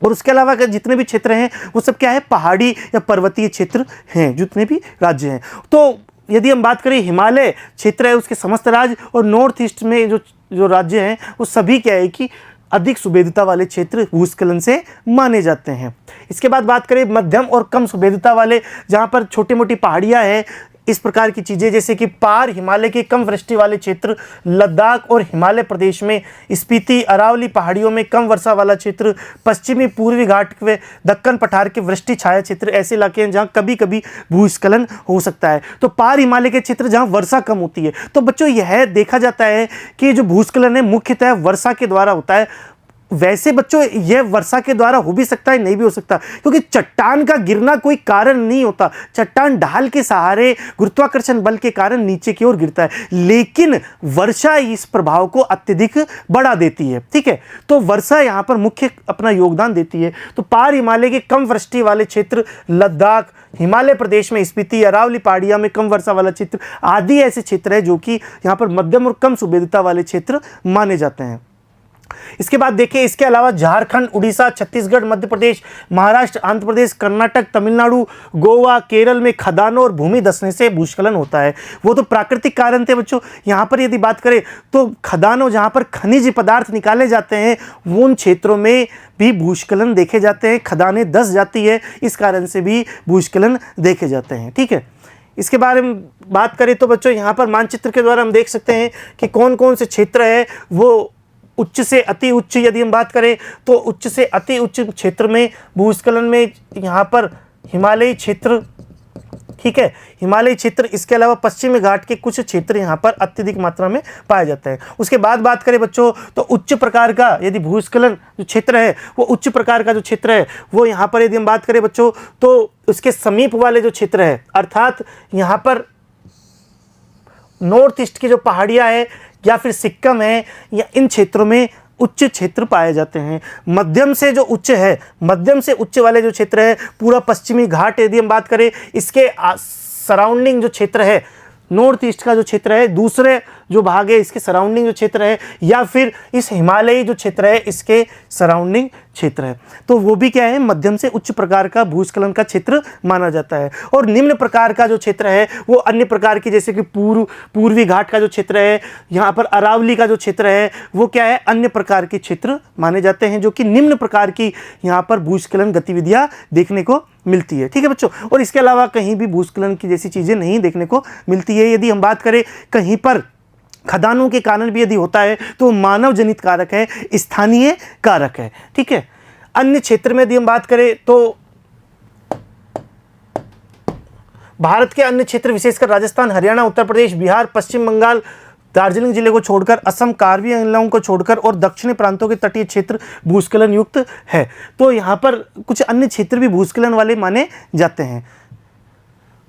[SPEAKER 1] और उसके अलावा जितने भी क्षेत्र हैं वो सब क्या है, पहाड़ी या पर्वतीय क्षेत्र हैं जितने भी राज्य हैं। तो यदि हम बात करें हिमालय क्षेत्र है उसके समस्त राज्य और नॉर्थ ईस्ट में जो राज्य हैं वो सभी क्या है कि अधिक सुभेद्यता वाले क्षेत्र भूस्खलन से माने जाते हैं। इसके बाद बात करें मध्यम और कम सुभेद्यता वाले, जहाँ पर छोटी मोटी पहाड़ियाँ हैं, इस प्रकार की चीज़ें जैसे कि पार हिमालय के कम वृष्टि वाले क्षेत्र, लद्दाख और हिमालय प्रदेश में, स्पीति अरावली पहाड़ियों में कम वर्षा वाला क्षेत्र, पश्चिमी पूर्वी घाट व दक्कन पठार के वृष्टि छाया क्षेत्र ऐसे इलाके हैं जहाँ कभी कभी भूस्खलन हो सकता है। तो पार हिमालय के क्षेत्र जहाँ वर्षा कम होती है। तो बच्चों यह देखा जाता है कि जो भूस्खलन है मुख्यतः वर्षा के द्वारा होता है। वैसे बच्चों यह वर्षा के द्वारा हो भी सकता है, नहीं भी हो सकता, क्योंकि चट्टान का गिरना कोई कारण नहीं होता। चट्टान ढाल के सहारे गुरुत्वाकर्षण बल के कारण नीचे की ओर गिरता है, लेकिन वर्षा इस प्रभाव को अत्यधिक बढ़ा देती है। ठीक है, तो वर्षा यहाँ पर मुख्य अपना योगदान देती है। तो पार हिमालय के कम वृष्टि वाले क्षेत्र, लद्दाख, हिमालय प्रदेश में स्पीति अरावली पहाड़ियाँ में कम वर्षा वाला क्षेत्र आदि ऐसे क्षेत्र है जो कि यहाँ पर मध्यम और कम सुभेद्यता वाले क्षेत्र माने जाते हैं। इसके बाद देखिए, इसके अलावा झारखंड, उड़ीसा, छत्तीसगढ़, मध्य प्रदेश, महाराष्ट्र, आंध्र प्रदेश, कर्नाटक, तमिलनाडु, गोवा, केरल में खदानों और भूमि धंसने से भूस्खलन होता है। वो तो प्राकृतिक कारण थे बच्चों। यहाँ पर यदि बात करें तो खदानों, जहाँ पर खनिज पदार्थ निकाले जाते हैं, उन क्षेत्रों में भी भूस्खलन देखे जाते हैं। खदानें धंस जाती है, इस कारण से भी भूस्खलन देखे जाते हैं। ठीक है, इसके बारे में बात करें तो बच्चों यहाँ पर मानचित्र के द्वारा हम देख सकते हैं कि कौन कौन से क्षेत्र है वो उच्च से अति उच्च। यदि हम बात करें तो उच्च से अति उच्च क्षेत्र में भूस्खलन में यहाँ पर हिमालयी क्षेत्र, ठीक है, हिमालयी क्षेत्र, इसके अलावा पश्चिमी घाट के कुछ क्षेत्र यहाँ पर अत्यधिक मात्रा में पाए जाते हैं। उसके बाद बात करें बच्चों तो उच्च प्रकार का यदि भूस्खलन जो क्षेत्र है वो उच्च प्रकार का जो क्षेत्र है वो यहाँ पर यदि हम बात करें बच्चों तो उसके समीप वाले जो क्षेत्र है, अर्थात यहाँ पर नॉर्थ ईस्ट की जो पहाड़ियाँ है या फिर सिक्किम है, या इन क्षेत्रों में उच्च क्षेत्र पाए जाते हैं। मध्यम से जो उच्च है, मध्यम से उच्च वाले जो क्षेत्र है, पूरा पश्चिमी घाट यदि हम बात करें, इसके सराउंडिंग जो क्षेत्र है, नॉर्थ ईस्ट का जो क्षेत्र है, दूसरे जो भाग है इसके सराउंडिंग जो क्षेत्र है, या फिर इस हिमालयी जो क्षेत्र है इसके सराउंडिंग क्षेत्र है, तो वो भी क्या है, मध्यम से उच्च प्रकार का भूस्खलन का क्षेत्र माना जाता है। और निम्न प्रकार का जो क्षेत्र है वो अन्य प्रकार की, जैसे कि पूर्वी घाट का जो क्षेत्र है, यहाँ पर अरावली का जो क्षेत्र है, वो क्या है, अन्य प्रकार के क्षेत्र माने जाते हैं, जो कि निम्न प्रकार की यहाँ पर भूस्खलन गतिविधियाँ देखने को मिलती है। ठीक है बच्चों, और इसके अलावा कहीं भी भूस्खलन की जैसी चीज़ें नहीं देखने को मिलती है। यदि हम बात करें कहीं पर खदानों के कारण भी यदि होता है तो मानव जनित कारक है, स्थानीय कारक है। ठीक है, अन्य क्षेत्र में यदि हम बात करें तो भारत के अन्य क्षेत्र विशेषकर राजस्थान, हरियाणा, उत्तर प्रदेश, बिहार, पश्चिम बंगाल, दार्जिलिंग जिले को छोड़कर, असम, कार्बी आंगलों को छोड़कर और दक्षिणी प्रांतों के तटीय क्षेत्र भूस्खलन युक्त है। तो यहाँ पर कुछ अन्य क्षेत्र भी भूस्खलन वाले माने जाते हैं।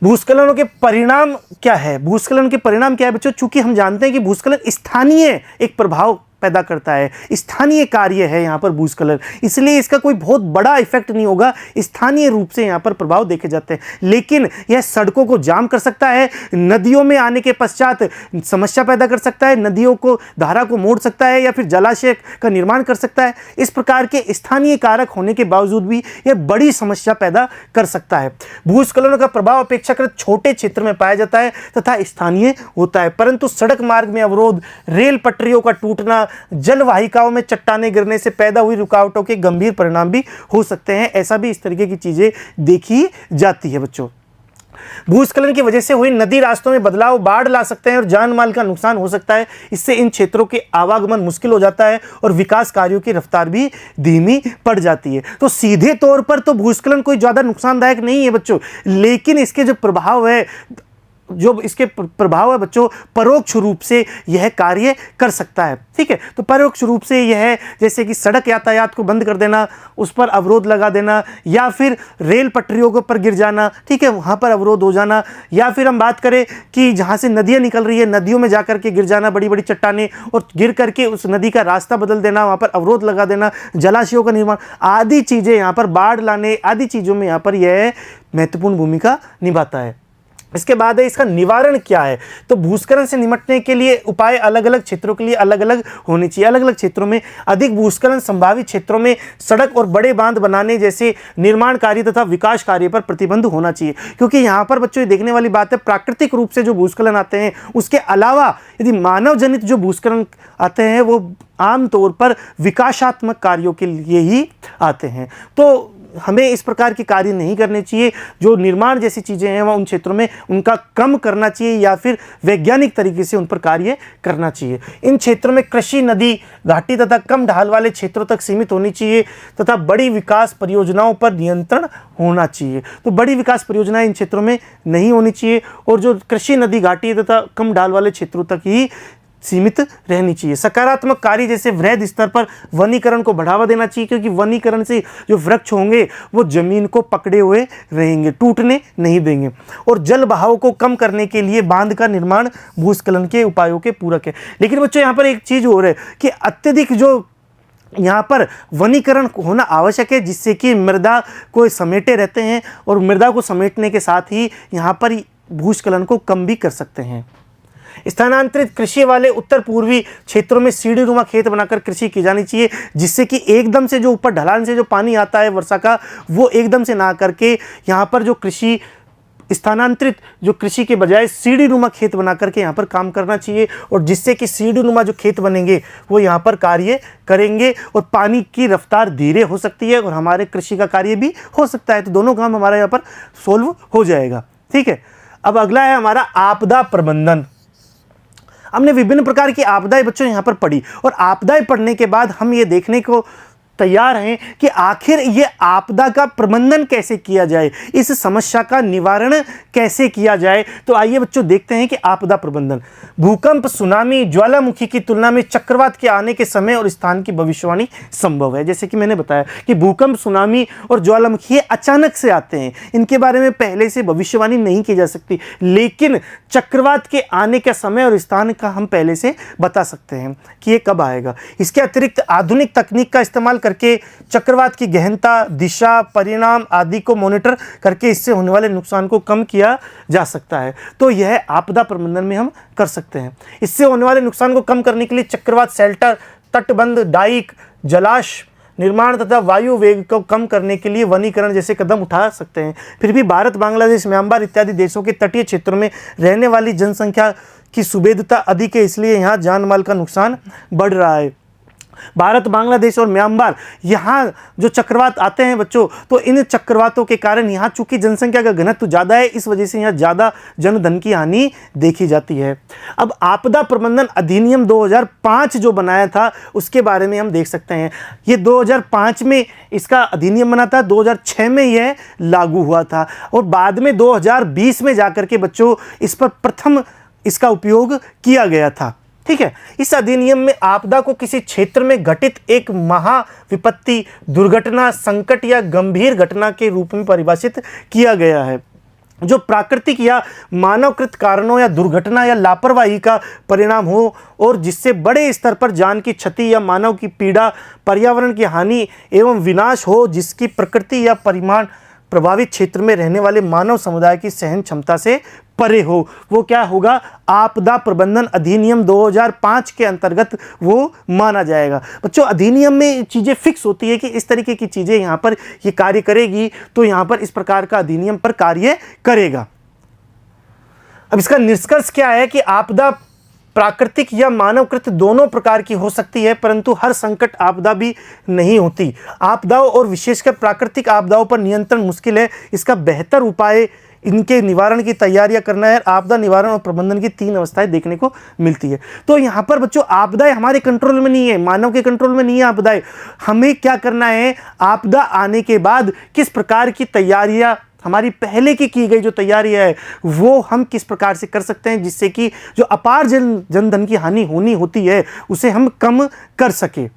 [SPEAKER 1] भूस्खलनों के परिणाम क्या है? भूस्खलन के परिणाम क्या है बच्चों? चूंकि हम जानते हैं कि भूस्खलन स्थानीय एक प्रभाव पैदा करता है, स्थानीय कार्य है यहाँ पर भूस्खलन, इसलिए इसका कोई बहुत बड़ा इफेक्ट नहीं होगा, स्थानीय रूप से यहाँ पर प्रभाव देखे जाते हैं। लेकिन यह सड़कों को जाम कर सकता है, नदियों में आने के पश्चात समस्या पैदा कर सकता है, नदियों को, धारा को मोड़ सकता है, या फिर जलाशय का निर्माण कर सकता है। इस प्रकार के स्थानीय कारक होने के बावजूद भी यह बड़ी समस्या पैदा कर सकता है। भूस्खलनों का प्रभाव अपेक्षाकृत छोटे क्षेत्र में पाया जाता है तथा स्थानीय होता है, परंतु सड़क मार्ग में अवरोध, रेल पटरियों का टूटना, जलवाहिकाओं में चट्टानें गिरने से पैदा हुई रुकावटों के गंभीर परिणाम भी हो सकते हैं। ऐसा भी इस तरीके की चीजें देखी जाती है बच्चों। भूस्खलन की वजह से हुई नदी रास्तों में बदलाव बाढ़ ला सकते हैं और जान माल का नुकसान हो सकता है। इससे इन क्षेत्रों के आवागमन मुश्किल हो जाता है और विकास कार्यों की रफ्तार भी धीमी पड़ जाती है। तो सीधे तौर पर तो भूस्खलन कोई ज्यादा नुकसानदायक नहीं है बच्चों, लेकिन इसके जो प्रभाव है, बच्चों, परोक्ष रूप से यह कार्य कर सकता है। ठीक है, तो परोक्ष रूप से यह जैसे कि सड़क यातायात को बंद कर देना, उस पर अवरोध लगा देना, या फिर रेल पटरियों के ऊपर गिर जाना, ठीक है, वहाँ पर अवरोध हो जाना, या फिर हम बात करें कि जहाँ से नदियाँ निकल रही है नदियों में जाकर के गिर जाना, बड़ी बड़ी चट्टानें, और गिर करके उस नदी का रास्ता बदल देना, वहाँ पर अवरोध लगा देना, जलाशयों का निर्माण आदि चीज़ें, यहाँ पर बाढ़ लाने आदि चीज़ों में यहाँ पर यह महत्वपूर्ण भूमिका निभाता है। इसके बाद है इसका निवारण क्या है। तो भूस्खलन से निपटने के लिए उपाय अलग अलग क्षेत्रों के लिए अलग अलग होने चाहिए। अलग अलग क्षेत्रों में अधिक भूस्खलन संभावित क्षेत्रों में सड़क और बड़े बांध बनाने जैसे निर्माण कार्य तथा विकास कार्य पर प्रतिबंध होना चाहिए, क्योंकि यहाँ पर बच्चों ये देखने वाली बात है, प्राकृतिक रूप से जो भूस्खलन आते हैं उसके अलावा यदि मानव जनित जो भूस्खलन आते हैं वो आमतौर पर विकासात्मक कार्यों के लिए ही आते हैं। तो हमें इस प्रकार के कार्य नहीं करने चाहिए। जो निर्माण जैसी चीज़ें हैं वह उन क्षेत्रों में उनका कम करना चाहिए या फिर वैज्ञानिक तरीके से उन पर कार्य करना चाहिए। इन क्षेत्रों में कृषि, नदी, घाटी तथा कम ढाल वाले क्षेत्रों तक सीमित होनी चाहिए तथा बड़ी विकास परियोजनाओं पर नियंत्रण होना चाहिए। तो बड़ी विकास परियोजनाएं इन क्षेत्रों में नहीं होनी चाहिए और जो कृषि, नदी, घाटी तथा कम ढाल वाले क्षेत्रों तक ही सीमित रहनी चाहिए। सकारात्मक कार्य जैसे वृहद स्तर पर वनीकरण को बढ़ावा देना चाहिए, क्योंकि वनीकरण से जो वृक्ष होंगे वो जमीन को पकड़े हुए रहेंगे, टूटने नहीं देंगे। और जल बहाव को कम करने के लिए बांध का निर्माण भूस्खलन के उपायों के पूरक है। लेकिन बच्चों यहाँ पर एक चीज़ हो रहा है कि अत्यधिक जो यहाँ पर वनीकरण होना आवश्यक है, जिससे कि मृदा को समेटे रहते हैं और मृदा को समेटने के साथ ही यहाँ पर भूस्खलन को कम भी कर सकते हैं। स्थानांतरित कृषि वाले उत्तर पूर्वी क्षेत्रों में सीढ़ीनुमा खेत बनाकर कृषि की जानी चाहिए, जिससे कि एकदम से जो ऊपर ढलान से जो पानी आता है वर्षा का वो एकदम से ना करके यहाँ पर जो कृषि स्थानांतरित जो कृषि के बजाय सीढ़ीनुमा खेत बना करके यहाँ पर काम करना चाहिए, और जिससे कि सीढ़ीनुमा जो खेत बनेंगे वो यहाँ पर कार्य करेंगे और पानी की रफ्तार धीरे हो सकती है और हमारे कृषि का कार्य भी हो सकता है। तो दोनों काम हमारा यहाँ पर सोल्व हो जाएगा। ठीक है, अब अगला है हमारा आपदा प्रबंधन। हमने विभिन्न प्रकार की आपदाएं बच्चों यहाँ पर पढ़ी और आपदाएं पढ़ने के बाद हम ये देखने को तैयार हैं कि आखिर ये आपदा का प्रबंधन कैसे किया जाए, इस समस्या का निवारण कैसे किया जाए। तो आइए बच्चों देखते हैं कि आपदा प्रबंधन। भूकंप, सुनामी, ज्वालामुखी की तुलना में चक्रवात के आने के समय और स्थान की भविष्यवाणी संभव है। जैसे कि मैंने बताया कि भूकंप, सुनामी और ज्वालामुखी ये अचानक से आते हैं, इनके बारे में पहले से भविष्यवाणी नहीं की जा सकती, लेकिन चक्रवात के आने का समय और स्थान का हम पहले से बता सकते हैं कि ये कब आएगा। इसके अतिरिक्त आधुनिक तकनीक का इस्तेमाल करके चक्रवात की गहनता, दिशा, परिणाम आदि को मॉनिटर करके इससे होने वाले नुकसान को कम किया जा सकता है। तो यह आपदा प्रबंधन में हम कर सकते हैं। इससे होने वाले नुकसान को कम करने के लिए चक्रवात शेल्टर, तटबंध, डाइक, जलाश निर्माण तथा वायु वेग को कम करने के लिए वनीकरण जैसे कदम उठा सकते हैं। फिर भी भारत, बांग्लादेश, म्यांमार इत्यादि देशों के तटीय क्षेत्रों में रहने वाली जनसंख्या की सुभेद्यता अधिक है, इसलिए यहाँ जान माल का नुकसान बढ़ रहा है। भारत, बांग्लादेश और म्यांमार यहाँ जो चक्रवात आते हैं बच्चों, तो इन चक्रवातों के कारण यहाँ चूंकि जनसंख्या का घनत्व ज़्यादा है, इस वजह से यहाँ ज़्यादा जनधन की हानि देखी जाती है। अब आपदा प्रबंधन अधिनियम 2005 जो बनाया था उसके बारे में हम देख सकते हैं। ये 2005 में इसका अधिनियम बना था, 2006 में यह लागू हुआ था और बाद में 2020 में जाकर के बच्चों इस पर प्रथम इसका उपयोग किया गया था। ठीक है, इस अधिनियम में आपदा को किसी क्षेत्र में घटित एक महाविपत्ति, दुर्घटना, संकट या गंभीर घटना के रूप में परिभाषित किया गया है जो प्राकृतिक या मानवकृत कारणों या दुर्घटना या लापरवाही का परिणाम हो और जिससे बड़े स्तर पर जान की क्षति या मानव की पीड़ा, पर्यावरण की हानि एवं विनाश हो, जिसकी प्रकृति या परिमाण प्रभावित क्षेत्र में रहने वाले मानव समुदाय की सहन क्षमता से परे हो। वो क्या होगा? आपदा प्रबंधन अधिनियम 2005 के अंतर्गत वो माना जाएगा। बच्चों अधिनियम में चीज़ें फिक्स होती है कि इस तरीके की चीज़ें यहाँ पर ये कार्य करेगी, तो यहाँ पर इस प्रकार का अधिनियम पर कार्य करेगा। अब इसका निष्कर्ष क्या है कि आपदा प्राकृतिक या मानवकृत दोनों प्रकार की हो सकती है, परंतु हर संकट आपदा भी नहीं होती। आपदाओं और विशेषकर प्राकृतिक आपदाओं पर नियंत्रण मुश्किल है। इसका बेहतर उपाय इनके निवारण की तैयारियां करना है। आपदा निवारण और प्रबंधन की 3 अवस्थाएं देखने को मिलती है। तो यहाँ पर बच्चों आपदाएं हमारे कंट्रोल में नहीं है, मानव के कंट्रोल में नहीं है आपदाएं। हमें क्या करना है, आपदा आने के बाद किस प्रकार की तैयारियां, हमारी पहले की गई जो तैयारी है वो हम किस प्रकार से कर सकते हैं, जिससे कि जो अपार जनधन की हानि होनी होती है उसे हम कम कर सके।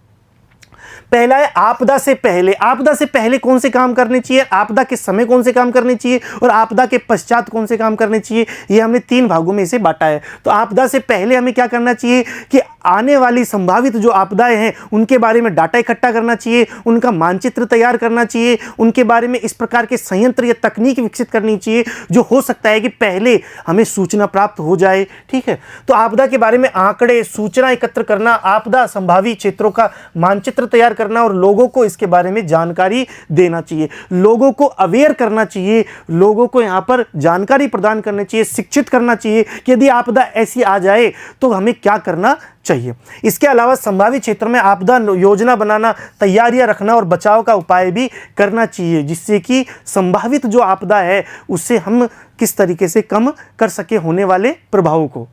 [SPEAKER 1] पहला है आपदा से पहले। आपदा से पहले कौन से काम करने चाहिए, आपदा के समय कौन से काम करने चाहिए और आपदा के पश्चात कौन से काम करने चाहिए, ये हमने 3 भागों में इसे बांटा है। तो आपदा से पहले हमें क्या करना चाहिए कि आने वाली संभावित जो आपदाएं हैं उनके बारे में डाटा इकट्ठा करना चाहिए, उनका मानचित्र तैयार करना चाहिए, उनके बारे में इस प्रकार के संयंत्र या तकनीक विकसित करनी चाहिए जो हो सकता है कि पहले हमें सूचना प्राप्त हो जाए। ठीक है, तो आपदा के बारे में आंकड़े, सूचना एकत्र करना, आपदा संभावित क्षेत्रों का मानचित्र तैयार करना और लोगों को इसके बारे में जानकारी देना चाहिए, लोगों को अवेयर करना चाहिए, लोगों को यहाँ पर जानकारी प्रदान करनी चाहिए, शिक्षित करना चाहिए कि यदि आपदा ऐसी आ जाए तो हमें क्या करना चाहिए। इसके अलावा संभावित क्षेत्र में आपदा योजना बनाना, तैयारियां रखना और बचाव का उपाय भी करना चाहिए, जिससे कि संभावित जो आपदा है उससे हम किस तरीके से कम कर सके होने वाले प्रभावों को।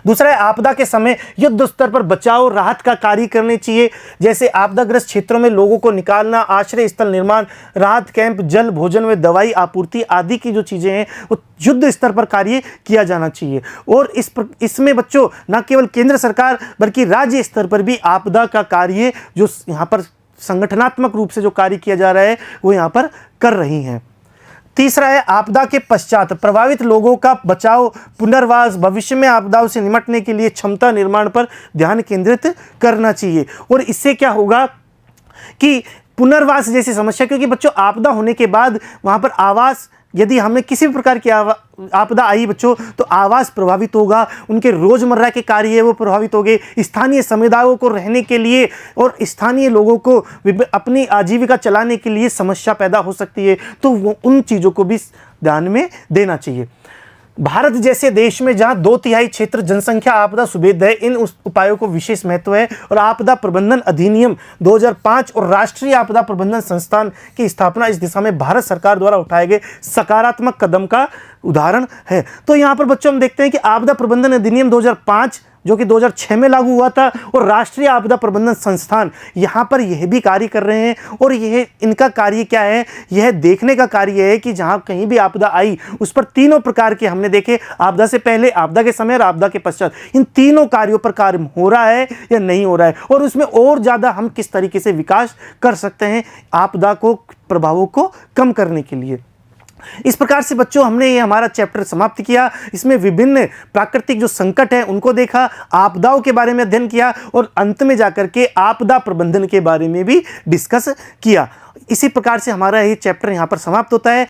[SPEAKER 1] दूसरा है आपदा के समय युद्ध स्तर पर बचाव राहत का कार्य करने चाहिए, जैसे आपदाग्रस्त क्षेत्रों में लोगों को निकालना, आश्रय स्थल निर्माण, राहत कैंप, जल भोजन व दवाई आपूर्ति आदि की जो चीज़ें हैं वो युद्ध स्तर पर कार्य किया जाना चाहिए। और इसमें बच्चों न केवल केंद्र सरकार बल्कि राज्य स्तर पर भी आपदा का कार्य जो यहाँ पर संगठनात्मक रूप से जो कार्य किया जा रहा है वो यहाँ पर कर रही हैं। तीसरा है आपदा के पश्चात प्रभावित लोगों का बचाव, पुनर्वास, भविष्य में आपदाओं से निपटने के लिए क्षमता निर्माण पर ध्यान केंद्रित करना चाहिए। और इससे क्या होगा कि पुनर्वास जैसी समस्या, क्योंकि बच्चों आपदा होने के बाद वहाँ पर आवास, यदि हमें किसी भी प्रकार की आपदा आई बच्चों तो आवास प्रभावित होगा, उनके रोजमर्रा के कार्य है वो प्रभावित होंगे, स्थानीय समुदायों को रहने के लिए और स्थानीय लोगों को अपनी आजीविका चलाने के लिए समस्या पैदा हो सकती है। तो वो उन चीज़ों को भी ध्यान में देना चाहिए। भारत जैसे देश में जहां 2/3 क्षेत्र जनसंख्या आपदा सुभेद्य है, इन उपायों को विशेष महत्व है और आपदा प्रबंधन अधिनियम 2005 और राष्ट्रीय आपदा प्रबंधन संस्थान की स्थापना इस दिशा में भारत सरकार द्वारा उठाए गए सकारात्मक कदम का उदाहरण है। तो यहाँ पर बच्चों हम देखते हैं कि आपदा प्रबंधन अधिनियम 2005 जो कि 2006 में लागू हुआ था और राष्ट्रीय आपदा प्रबंधन संस्थान यहाँ पर यह भी कार्य कर रहे हैं। और यह इनका कार्य क्या है, यह देखने का कार्य है कि जहाँ कहीं भी आपदा आई उस पर तीनों प्रकार के हमने देखे, आपदा से पहले, आपदा के समय और आपदा के पश्चात, इन तीनों कार्यों पर कार्य हो रहा है या नहीं हो रहा है और उसमें और ज़्यादा हम किस तरीके से विकास कर सकते हैं आपदा को, प्रभावों को कम करने के लिए। इस प्रकार से बच्चों हमने ये हमारा चैप्टर समाप्त किया। इसमें विभिन्न प्राकृतिक जो संकट है उनको देखा, आपदाओं के बारे में अध्ययन किया और अंत में जाकर के आपदा प्रबंधन के बारे में भी डिस्कस किया। इसी प्रकार से हमारा ये चैप्टर यहाँ पर समाप्त होता है।